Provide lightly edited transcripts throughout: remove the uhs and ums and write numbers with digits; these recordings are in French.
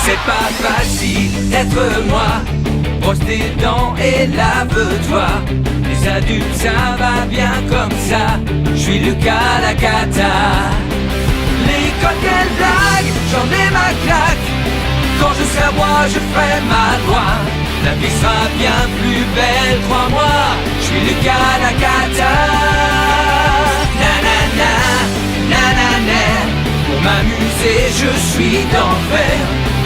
C'est pas facile d'être moi. Brosse tes dents et lave-toi. Les adultes ça va bien comme ça. Je suis Lucas Lacata. L'école quelle blague, j'en ai ma claque. Quand je serai roi je ferai ma loi. La vie sera bien plus belle, crois-moi. Je suis Lucas Lacata. Nanana, nanana. Pour m'amuser je suis d'enfer.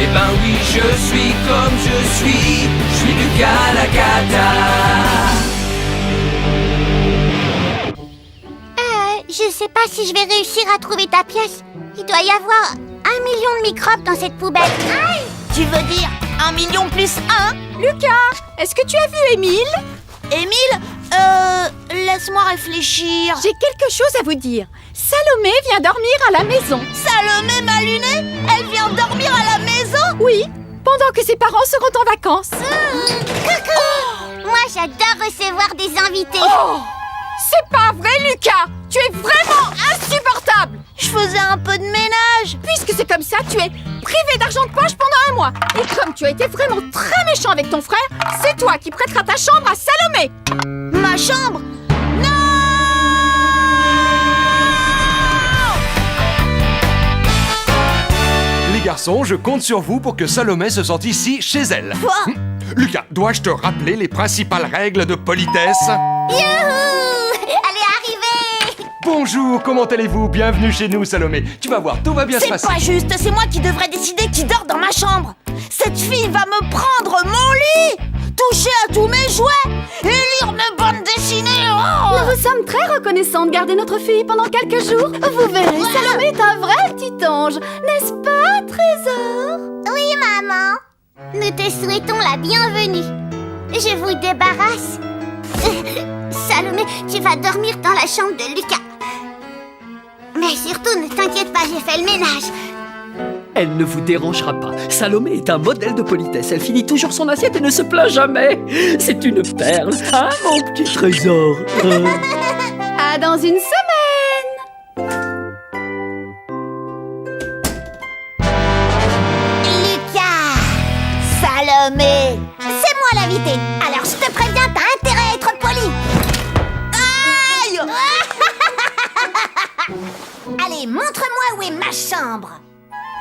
Eh ben oui je suis comme je suis Lucas Lacata. Je sais pas si je vais réussir à trouver ta pièce. Il doit y avoir 1 million de microbes dans cette poubelle. Aïe! Tu veux dire 1 million plus 1? Lucas, est-ce que tu as vu Émile? Émile, laisse-moi réfléchir. J'ai quelque chose à vous dire. Salomé vient dormir à la maison. Salomé m'a luné? Elle vient dormir à la maison? Oui, pendant que ses parents seront en vacances. Coucou! Moi, j'adore recevoir des invités. Oh! C'est pas vrai, Lucas! Tu es vraiment insupportable! Je faisais un peu de ménage. Puisque c'est comme ça, tu es privé d'argent de poche pendant 1 mois. Et comme tu as été vraiment très méchant avec ton frère, c'est toi qui prêteras ta chambre à Salomé. Ma chambre? Les garçons, je compte sur vous pour que Salomé se sente ici, chez elle. Quoi? Lucas, dois-je te rappeler les principales règles de politesse? Youhou! Elle est arrivée! Bonjour, comment allez-vous? Bienvenue chez nous, Salomé. Tu vas voir, tout va bien se C'est passer. pas juste, c'est moi qui devrais décider qui dort dans ma chambre. Cette fille va me prendre mon lit, toucher à tous mes jouets et lire mes bandes dessinées. Oh! Nous vous sommes très reconnaissants de garder notre fille pendant quelques jours. Vous verrez, Salomé est un vrai petit ange, n'est-ce pas, Trésor? Oui, maman. Nous te souhaitons la bienvenue. Je vous débarrasse. Salomé, tu vas dormir dans la chambre de Lucas. Mais surtout, ne t'inquiète pas, j'ai fait le ménage. Elle ne vous dérangera pas. Salomé est un modèle de politesse. Elle finit toujours son assiette et ne se plaint jamais. C'est une perle, hein, mon petit trésor. À dans une semaine! Lucas! Salomé! C'est moi l'invité. Alors je te préviens, t'as intérêt à être poli. Aïe! Allez, montre-moi où est ma chambre.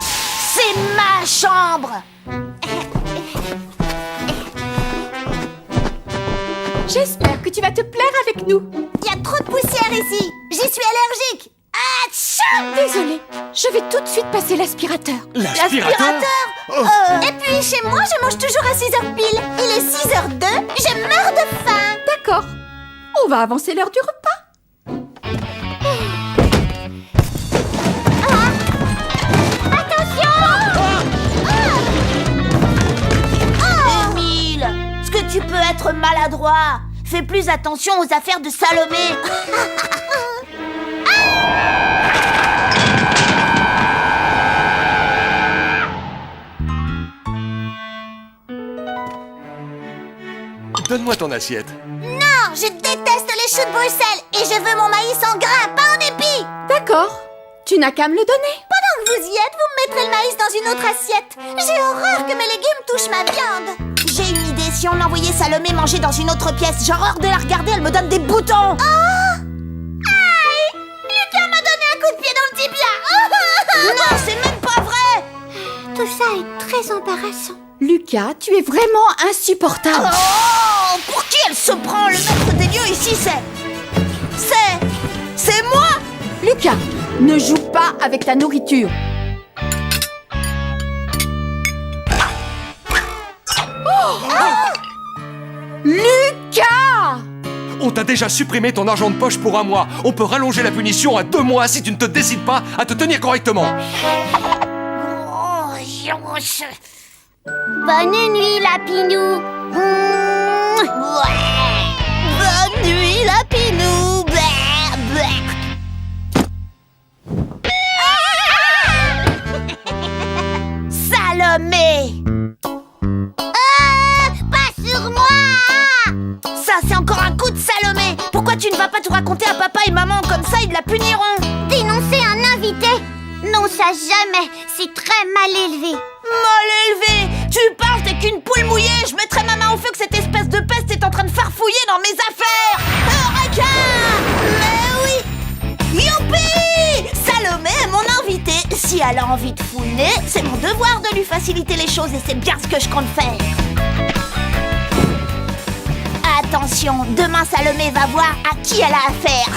C'est ma chambre. J'espère que tu vas te plaire avec nous. Il y a trop de poussière ici. J'y suis allergique. Atchou! Désolée, je vais tout de suite passer l'aspirateur. Et puis chez moi, je mange toujours à 6h pile. Il est 6h02, je meurs de faim. D'accord, on va avancer l'heure du repas. Émile, est-ce que tu peux être maladroit? Fais plus attention aux affaires de Salomé. Donne-moi ton assiette. Non, je déteste les choux de Bruxelles et je veux mon maïs en grains, pas en épis. D'accord, tu n'as qu'à me le donner. Pendant que vous y êtes, vous me mettrez le maïs dans une autre assiette. J'ai horreur que mes légumes touchent ma viande. J'ai une idée, si on envoyait Salomé manger dans une autre pièce, j'ai horreur de la regarder, elle me donne des boutons. Oh! Aïe! Lucas m'a donné un coup de pied dans le tibia. Non, c'est même pas vrai. Tout ça est très embarrassant. Lucas, tu es vraiment insupportable. Oh, pour qui elle se prend? Le maître des lieux ici, c'est moi. Lucas, ne joue pas avec ta nourriture. Lucas! On t'a déjà supprimé ton argent de poche pour 1 mois. On peut rallonger la punition à 2 mois si tu ne te décides pas à te tenir correctement. Bonne nuit, Lapinou. Bonne nuit, Lapinou. Salomé. Pas sur moi! Ça, c'est encore un coup de Salomé. Pourquoi tu ne vas pas tout raconter à papa et maman? Comme ça, ils la puniront. Dénoncer un invité? Non, ça jamais. C'est très mal élevé. Mal élevé! Tu parles, t'es qu'une poule mouillée! Je mettrai ma main au feu que cette espèce de peste est en train de farfouiller dans mes affaires! Eureka! Mais oui! Youpi! Salomé est mon invitée. Si elle a envie de fouiner, c'est mon devoir de lui faciliter les choses et c'est bien ce que je compte faire. Attention, demain Salomé va voir à qui elle a affaire.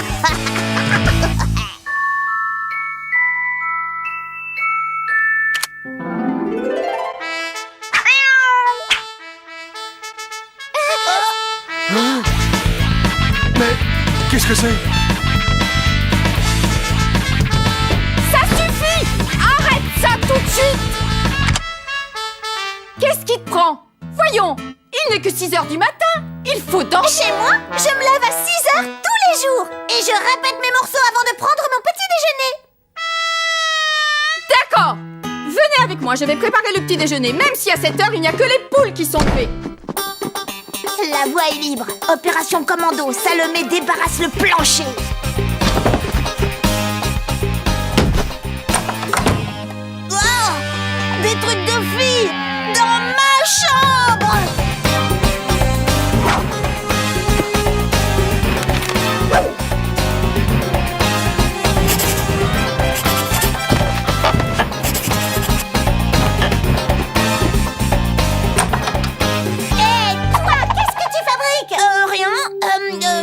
Mais qu'est-ce que c'est? Ça suffit! Arrête ça tout de suite! Qu'est-ce qui te prend? Voyons, il n'est que 6 heures du matin. Il faut dormir. Chez moi, je me lève à 6 heures tous les jours. Et je répète mes morceaux avant de prendre mon petit déjeuner. D'accord. Venez avec moi, je vais préparer le petit déjeuner. Même si à cette heure, il n'y a que les poules qui sont levées. La voie est libre. Opération commando. Salomé débarrasse le plancher. Oh, des trucs de filles dans ma chambre.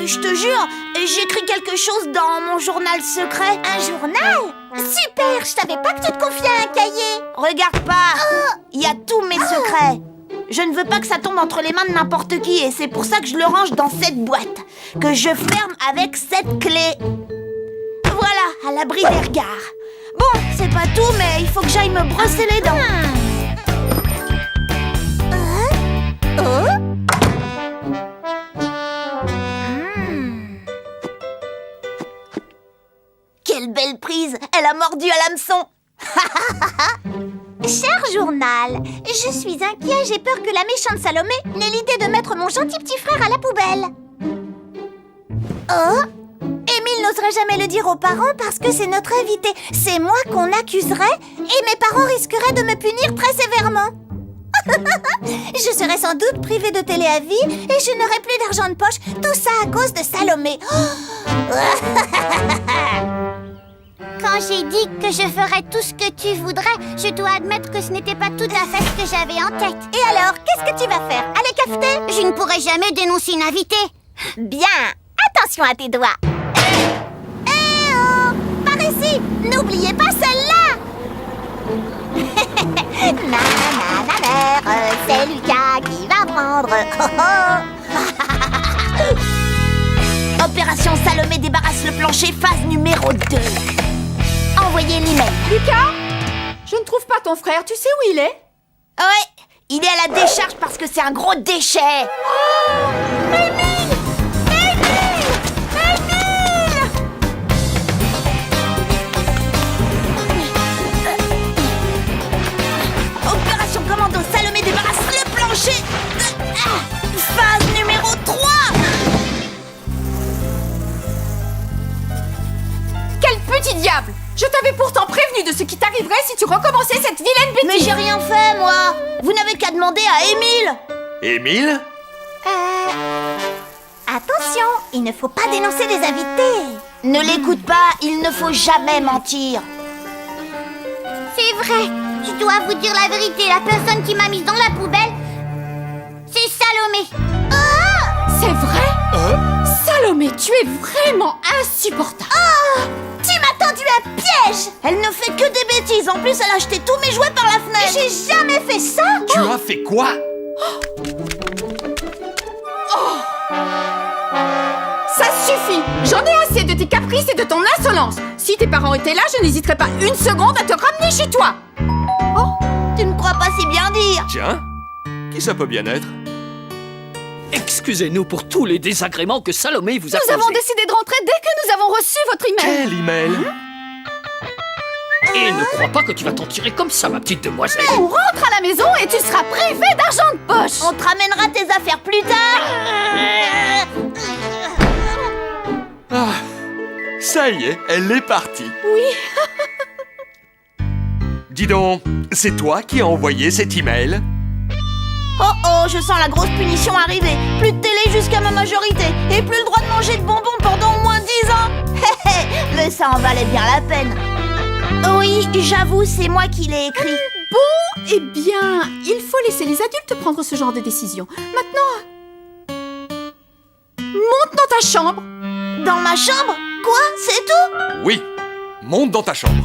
Je te jure, j'écris quelque chose dans mon journal secret. Un journal? Super, je savais pas que tu te confiais à un cahier. Regarde pas, il y a tous mes secrets. Je ne veux pas que ça tombe entre les mains de n'importe qui et c'est pour ça que je le range dans cette boîte, que je ferme avec cette clé. Voilà, à l'abri des regards. Bon, c'est pas tout, mais il faut que j'aille me brosser les dents. Quelle belle prise! Elle a mordu à l'hameçon! Cher journal, je suis inquiet, j'ai peur que la méchante Salomé n'ait l'idée de mettre mon gentil petit frère à la poubelle. Oh, Émile n'oserait jamais le dire aux parents parce que c'est notre invité. C'est moi qu'on accuserait et mes parents risqueraient de me punir très sévèrement. Je serais sans doute privée de télé à vie et je n'aurais plus d'argent de poche. Tout ça à cause de Salomé. Quand j'ai dit que je ferais tout ce que tu voudrais, je dois admettre que ce n'était pas tout à fait ce que j'avais en tête. Et alors, qu'est-ce que tu vas faire? Aller cafeter? Je ne pourrai jamais dénoncer une invitée. Bien, attention à tes doigts. Eh oh, par ici, n'oubliez pas celle-là. Nanana, c'est Lucas qui va prendre. Opération Salomé débarrasse le plancher, phase numéro 2. Envoyez l'email. Lucas, je ne trouve pas ton frère. Tu sais où il est? Ouais, il est à la décharge parce que c'est un gros déchet. Opération commando, Salomé débarrasse le plancher. Phase numéro 3. Quel petit diable! Je t'avais pourtant prévenu de ce qui t'arriverait si tu recommençais cette vilaine bêtise. Mais j'ai rien fait, moi. Vous n'avez qu'à demander à Émile. Émile? Attention, il ne faut pas dénoncer les invités. Ne l'écoute pas, il ne faut jamais mentir. C'est vrai, je dois vous dire la vérité. La personne qui m'a mise dans la poubelle, c'est Salomé. C'est vrai? Salomé, tu es vraiment insupportable. Tu m'as tendu un piège. Elle ne fait que des bêtises. En plus, elle a jeté tous mes jouets par la fenêtre. J'ai jamais fait ça. Tu as fait quoi? Ça suffit! J'en ai assez de tes caprices et de ton insolence. Si tes parents étaient là, je n'hésiterais pas une seconde à te ramener chez toi. Tu ne crois pas si bien dire. Tiens, qui ça peut bien être? Excusez-nous pour tous les désagréments que Salomé vous a Nous avons décidé de rentrer dès que nous avons reçu votre email. Quel email? Et ne crois pas que tu vas t'en tirer comme ça, ma petite demoiselle. On rentre à la maison et tu seras privé d'argent de poche. On te ramènera tes affaires plus tard. Ah, ça y est, elle est partie. Dis donc, c'est toi qui as envoyé cet email? Oh oh, je sens la grosse punition arriver. Plus de télé jusqu'à ma majorité. Et plus le droit de manger de bonbons pendant au moins 10 ans. Hé hé, mais ça en valait bien la peine. Oui, j'avoue, c'est moi qui l'ai écrit. Bon, eh bien, il faut laisser les adultes prendre ce genre de décision. Maintenant, monte dans ta chambre. Dans ma chambre? Quoi? C'est tout? Oui, monte dans ta chambre.